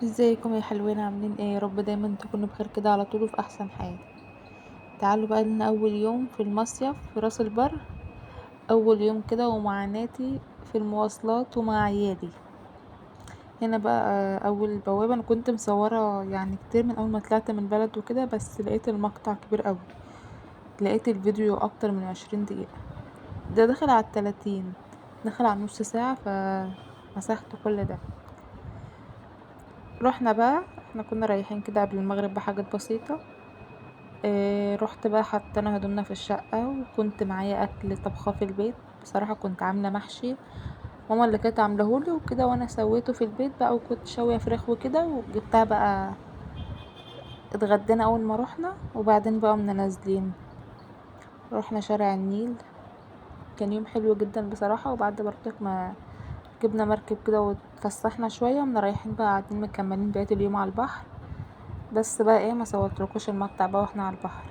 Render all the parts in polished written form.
ازيكم يا حلوين، عاملين ايه؟ يا رب دايما تكونوا بخير كده على طول وفي احسن حال. تعالوا بقى لنا اول يوم في المصيف في راس البر. اول يوم كده ومعاناتي في المواصلات ومع عيالي. هنا بقى اول بوابه انا كنت مصوره يعني كتير من اول ما طلعت من البلد وكده، بس لقيت المقطع كبير قوي. لقيت الفيديو اكتر من 20 دقيقه. ده داخل على 30، داخل على نص ساعه، فمسحت كل ده. رحنا بقى، احنا كنا رايحين كده قبل المغرب بحاجات بسيطه. رحت بقى حطينا هدومنا في الشقة، وكنت معايا اكل طبخاه في البيت. بصراحة كنت عاملة محشي، ماما اللي كانت عاملهولي وكده، وانا سويته في البيت بقى، وكنت شوية فراخ وكده وجبتها بقى. اتغدينا اول ما رحنا، وبعدين بقى قمنا نازلين. رحنا شارع النيل. كان يوم حلو جدا بصراحة. وبعد برضك ما جبنا مركب كده واتفسحنا شوية، ومنا رايحين بقى قاعدين مكملين بقية اليوم على البحر. بس بقى ايه، ما صورتلكوش المقطع بقى واحنا على البحر.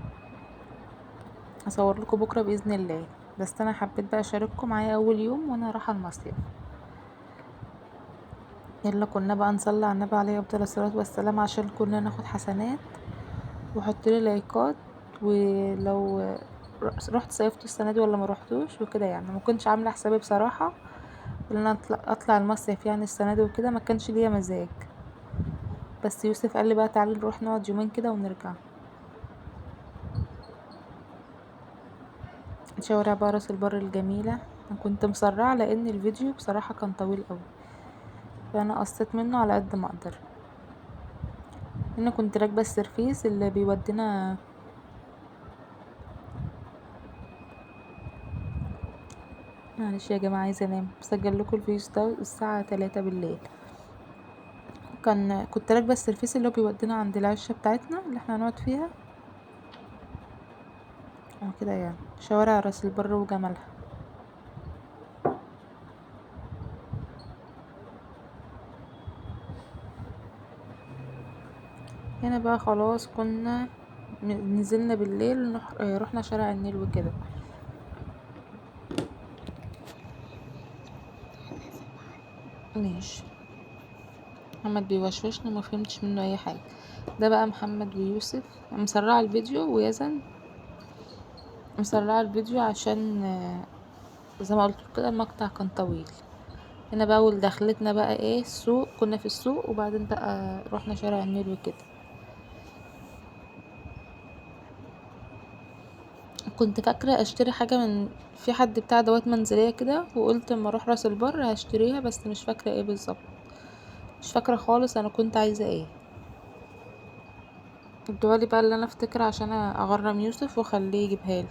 هصور لكم بكره باذن الله. بس انا حبيت بقى اشارككم معايا اول يوم وانا رايحه المصيف. يلا كنا بقى نصلي على النبي عليه افضل الصلاه والسلام عشان كنا ناخد حسنات. وحط لي لايكات. ولو رحت صيفت السنه دي ولا ما روحتوش وكده، يعني ما كنتش عامله حسابي بصراحه ان انا اطلع المصيف يعني السنه دي وكده، ما كانش ليا مزاج. بس يوسف قال لي بقى تعالي نروح نقعد يومين كده ونرجع. شوارع بقى راس البر الجميله. انا كنت مسرعه لان الفيديو بصراحه كان طويل قوي، فانا قصيت منه على قد ما اقدر. انا كنت راكبه السيرفيس اللي بيودينا. معلش يا جماعه، عايزه انام. بسجل لكم الفيديو ده الساعه 3 بالليل. كنت راكبه السيرفيس اللي هو بيودينا عند العشه بتاعتنا اللي احنا هنقعد فيها. كده يعني شوارع راس البر وجمالها. هنا بقى خلاص كنا نزلنا بالليل رحنا شارع النيل وكده. ماشي. محمد بيوشوشني وما فهمتش منه اي حاجه. ده بقى محمد ويوسف. مسرعه الفيديو ويزن. مسرعه الفيديو عشان زي ما قلت كده المقطع كان طويل. هنا بقى اول دخلتنا بقى ايه السوق. كنا في السوق وبعدين بقى رحنا شارع النيل وكده. كنت فاكرة اشتري حاجة من في حد بتاع ادوات منزلية كده، وقلت اما اروح راس البر هشتريها، بس مش فاكرة ايه بالظبط. مش فاكرة خالص انا كنت عايزة ايه. ادوالي بقى اللي انا افتكر عشان اغرم يوسف واخليه يجيبها لي.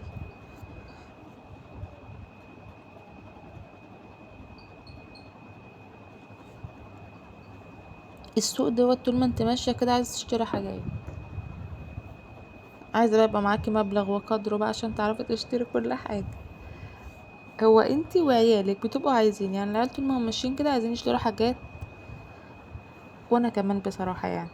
السوق دوت طول ما انت ماشية كده عايز تشتري حاجات. عايزة بقى يبقى معاكي مبلغ وقدره بقى عشان تعرفي تشتري كل حاجة. هو انتي وعيالك بتبقوا عايزين، يعني العيال طول ما هم ماشيين كده عايزين يشتروا حاجات. وانا كمان بصراحة يعني.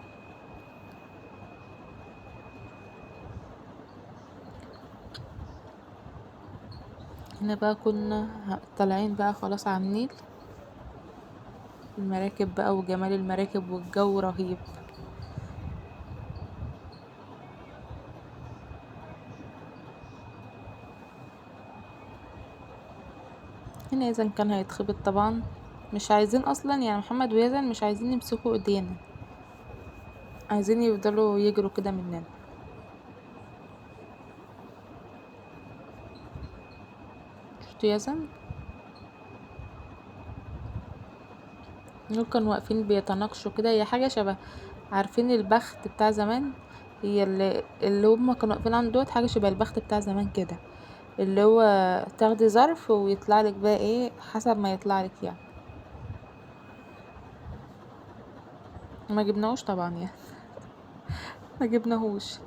هنا بقى كنا طالعين بقى خلاص على النيل. المراكب بقى وجمال المراكب والجو رهيب. هنا يزن كان هيتخبط طبعا. مش عايزين اصلا، يعني محمد ويزن مش عايزين يمسكوا ايدينا. عايزين يفضلوا يجروا كده مننا. شفتوا يزن؟ دول كانوا واقفين بيتناقشوا كده. هي حاجة شبه، عارفين البخت بتاع زمان؟ هي اللي هما كانوا واقفين عنده دوت حاجة شبه البخت بتاع زمان كده. اللي هو تاخدي ظرف ويطلع لك بقى ايه حسب ما يطلع لك يعني. ما جبناهوش طبعا يعني. ما جبناهوش.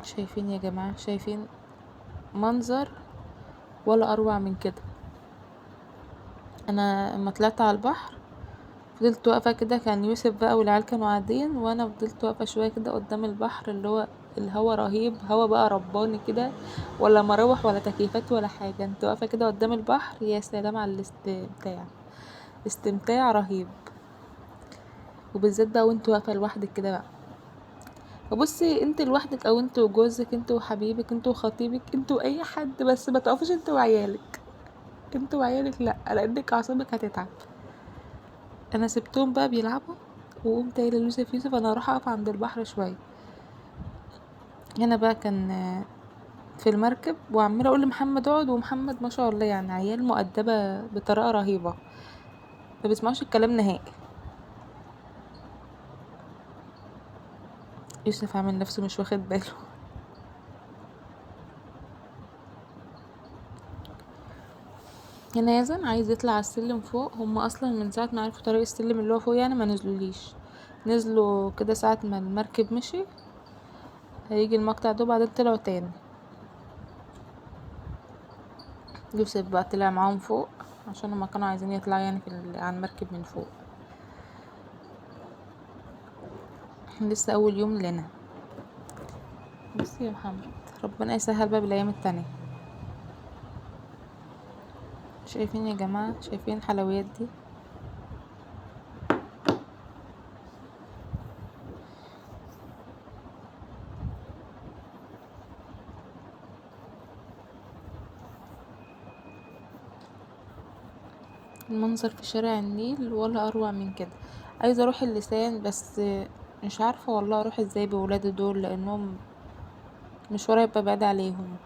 شايفين يا جماعة؟ شايفين منظر ولا اروع من كده؟ انا لما طلعت على البحر فضلت واقفة كده. كان يوسف بقى والعيال كانوا قاعدين، وانا فضلت واقفة شوية كده قدام البحر، اللي هو الهوا رهيب. هوا بقى رباني كده، ولا مراوح ولا تكييفات ولا حاجة. انت واقفة كده قدام البحر، يا سلام على الاستمتاع. استمتاع رهيب. وبالذات بقى وانت واقفه لوحدك كده بقى. وبصي انت لوحدك او انت وجوزك، انت وحبيبك، انت وخطيبك، انت واي حد، بس ما تقفوش انت وعيالك. انت وعيالك لا، لانك اعصابك هتتعب. انا سبتهم بقى بيلعبوا، وقمت قايله ليوسف: يوسف انا هروح اقف عند البحر شويه. هنا بقى كان في المركب، وعماله اقول لمحمد اقعد، ومحمد ما شاء الله يعني عيال مؤدبه بطريقه رهيبه، ما بيسمعوش الكلام نهائي. يوسف عامل نفسه مش واخد باله. هنا يزن عايز يطلع على السلم فوق. هم اصلا من ساعه ما عرفوا طريق السلم اللي هو فوق يعني ما نزلوليش. نزلوا كده ساعه ما المركب مشي، هيجي المقطع ده وبعدين طلعوا تاني. يوسف بقى طلع معاهم فوق عشان هما كانوا عايزين يطلعوا يعني على المركب من فوق. لسه اول يوم لنا. بس يا محمد، ربنا يسهل بقى بالايام التانية. شايفين يا جماعه؟ شايفين الحلويات دي؟ المنظر في شارع النيل ولا اروع من كده. عايزه اروح اللسان، بس مش عارفه والله اروح ازاي بولادي دول، لانهم مشوار يبقى بعيد عليهم.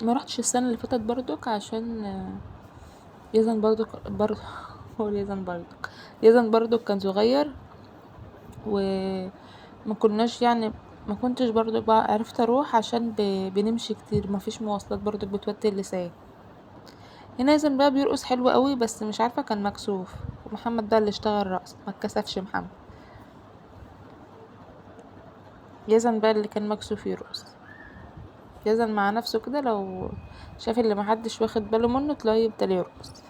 ما رحتش السنه اللي فاتت برضك عشان يزن برضك هو يزن برضك كان صغير، وما كناش يعني ما كنتش برضو بقى عرفت اروح عشان بنمشي كتير، ما فيش مواصلات برضو بتودي اللسان. هنا يزن بقى بيرقص حلو قوي، بس مش عارفه كان مكسوف. ومحمد ده اللي اشتغل رقص، ما اتكسفش محمد. يزن بقى اللي كان مكسوف يرقص. يزن مع نفسه كده، لو شاف اللي محدش واخد باله منه تلاقيه يبدأ يرقص.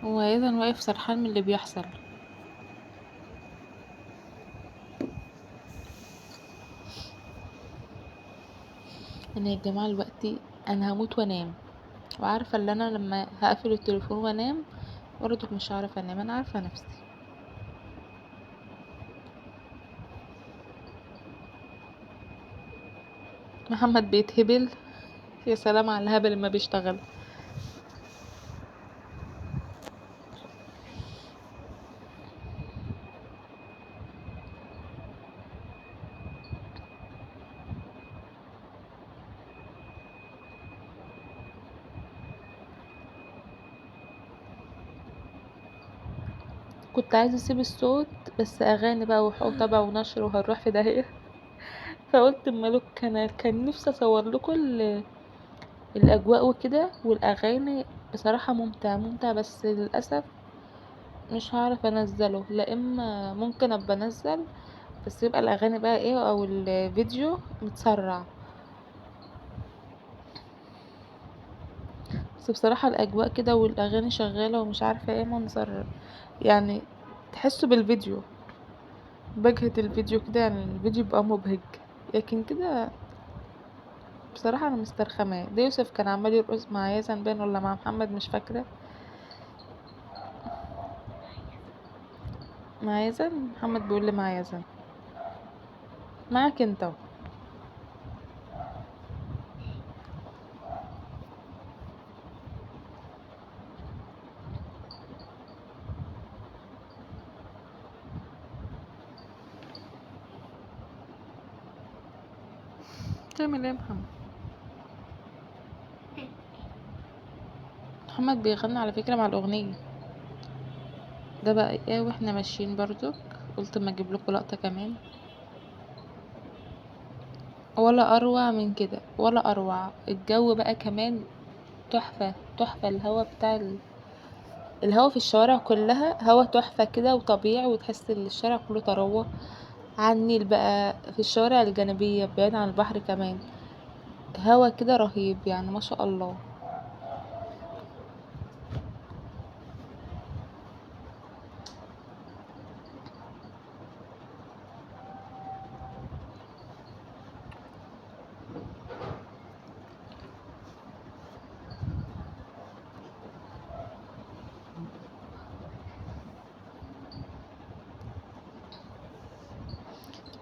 هو يزن واقف سرحان من اللي بيحصل. انا يا جماعه دلوقتي انا هموت وانام، وعارفه ان انا لما هقفل التليفون وانام برضه مش هعرف انام، انا عارفه نفسي. محمد بيتهبل. يا سلام على الهبل اللي ما بيشتغل. كنت عايزه اسيب الصوت، بس اغاني بقى وحقوق طبع ونشر وهنروح في داهيه. فقلت مالك، كان نفسي اصور لكم الاجواء وكده والاغاني. بصراحه ممتع، بس للاسف مش هعرف انزله. لا اما ممكن ابقى انزل، بس يبقى الاغاني بقى ايه او الفيديو متسرع. بس بصراحه الاجواء كده والاغاني شغاله ومش عارفه ايه منظر يعني، تحسه بالفيديو، بجهة الفيديو كده يعني الفيديو بقى مبهج. لكن كده بصراحة انا مسترخماه. ده يوسف كان عمال يرقص مع يزن باين ولا مع محمد مش فاكرة. مع يزن. محمد بيقول لي مع يزن. معاك انت اهو. تعمل ايه يا محمد؟ محمد بيغني على فكرة مع الأغنية. ده بقى ايه واحنا ماشيين برضو، قلت اما اجيب لكم لقطة كمان. ولا اروع من كده، ولا اروع. الجو بقى كمان تحفة. الهوا في الشوارع كلها هوا تحفة كده وطبيعي، وتحس ان الشارع كله طروة. على النيل بقى في الشوارع الجانبية بعيد عن البحر كمان، هوا كده رهيب يعني ما شاء الله.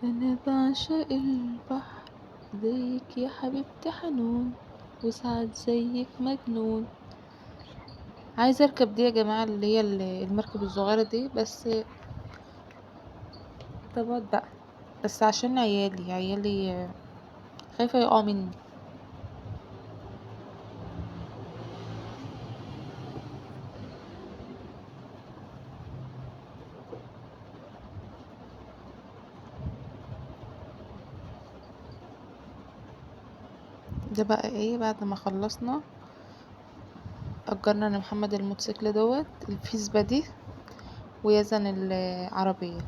انا بعشق البحر زيك يا حبيبتي حنون، وسعد زيك مجنون. عايزه اركب دي يا جماعه، اللي هي المركب الصغيره دي، بس طب بقى، بس عشان عيالي خايفه يقعوا مني. ده بقى ايه بعد ما خلصنا؟ اجرنا لمحمد الموتوسيكل دوت الفيسبا دي، ويزن العربيه.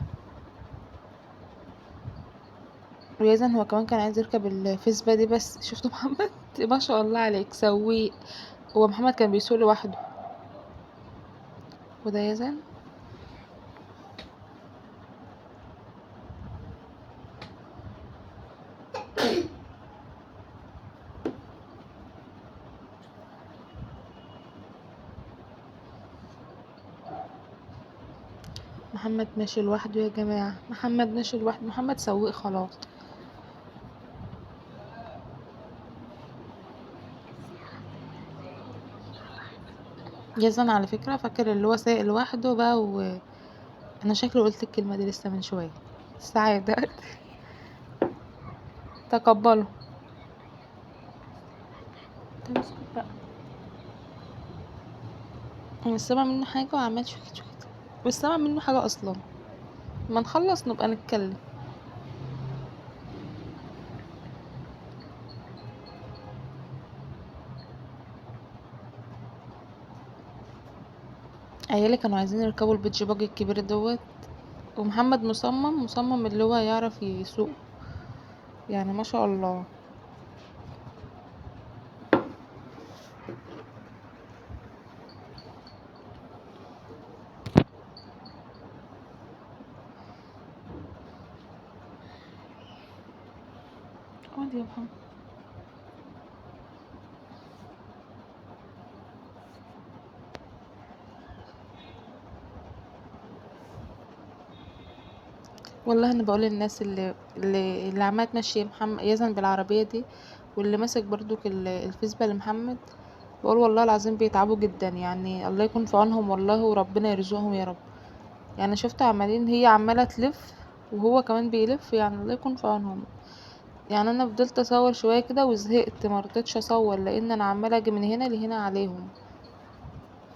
ويزن هو كمان كان عايز يركب الفيسبا دي، بس شفت محمد ما شاء الله عليك سويق. هو محمد كان بيسوق لوحده. وده يزن. محمد ماشي لوحده يا جماعة، محمد ماشي لوحده، محمد سوق خلاص. يزن على فكرة فاكر اللي هو سايق لوحده بقى، انا شكله قلت الكلمة دي لسه من شوية. السعادة. تقبله. طب اسكت بقى. مش سامع منه حاجة وعمال شوكت شوكت. مش سامع منه حاجة اصلا. ما نخلص نبقى نتكلم. عيالي كانوا عايزين يركبوا البيتش باجي الكبير دوت، ومحمد مصمم اللي هو يعرف يسوق، يعني ما شاء الله. اقعد يا محمد. والله انا بقول للناس اللي عماله تمشي محمد يزن بالعربيه دي، واللي ماسك برضو الفيسبا لمحمد، بقول والله العظيم بيتعبوا جدا، يعني الله يكون في عونهم والله، وربنا يرزقهم يا رب. يعني شفت عمالين، هي عماله تلف وهو كمان بيلف، يعني الله يكون في عونهم. يعني انا فضلت اصور شويه كده وزهقت، مرضتش اصور لان انا عماله اجي من هنا لهنا عليهم،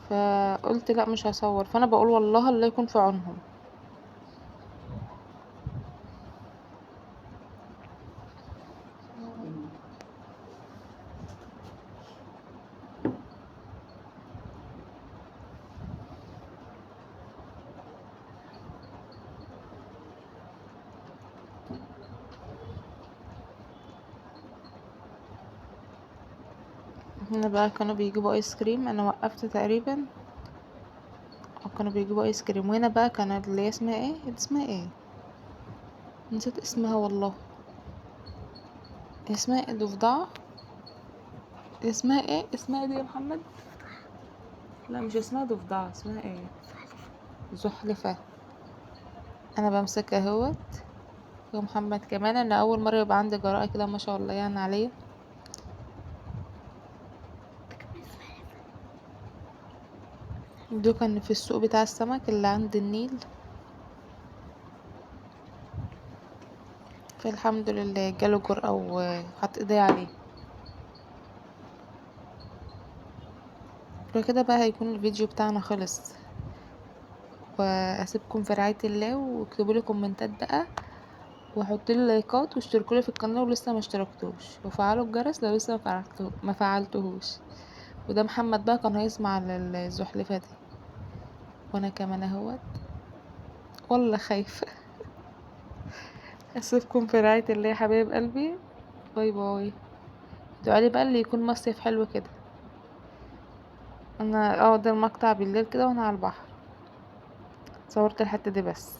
فقلت لا مش هصور. فانا بقول والله الله يكون في عونهم. هنا بقى كانوا بيجيبوا ايس كريم، انا وقفت تقريبا، او كانوا بيجيبوا ايس كريم. وهنا بقى كانت اللي هي اسمها ايه نسيت اسمها والله. اسمها ايه؟ ضفدعة. اسمها ايه دي يا محمد؟ لا مش اسمها ضفدعة، اسمها ايه؟ زحلفة. انا بمسكها اهوت. ومحمد كمان، انا اول مرة يبقى عندي جراءة كده ما شاء الله يعني عليه. دول كان في السوق بتاع السمك اللي عند النيل. فالحمد لله جاله جرأة وحط ايديه عليه. وكده بقى هيكون الفيديو بتاعنا خلص، واسيبكم في رعاية الله، واكتبوا لي كومنتات بقى، وحطوا لي لايكات، واشتركوا لي في القناه ولسه ما اشتركتوش، وفعلوا الجرس لو لسه ما فعلتوهوش. وده محمد بقى كان هيسمع الزحلفه دي. وانا كمان اهوت. والله خايفه. اسيبكم في رعايه الله يا حبايب قلبي. باي باي. ادعوا بقى اللي يكون مصيف حلو كده. انا ده المقطع بالليل كده وانا على البحر، صورت الحته دي بس.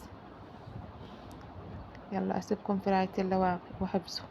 يلا اسيبكم في رعايه الله وحفظه.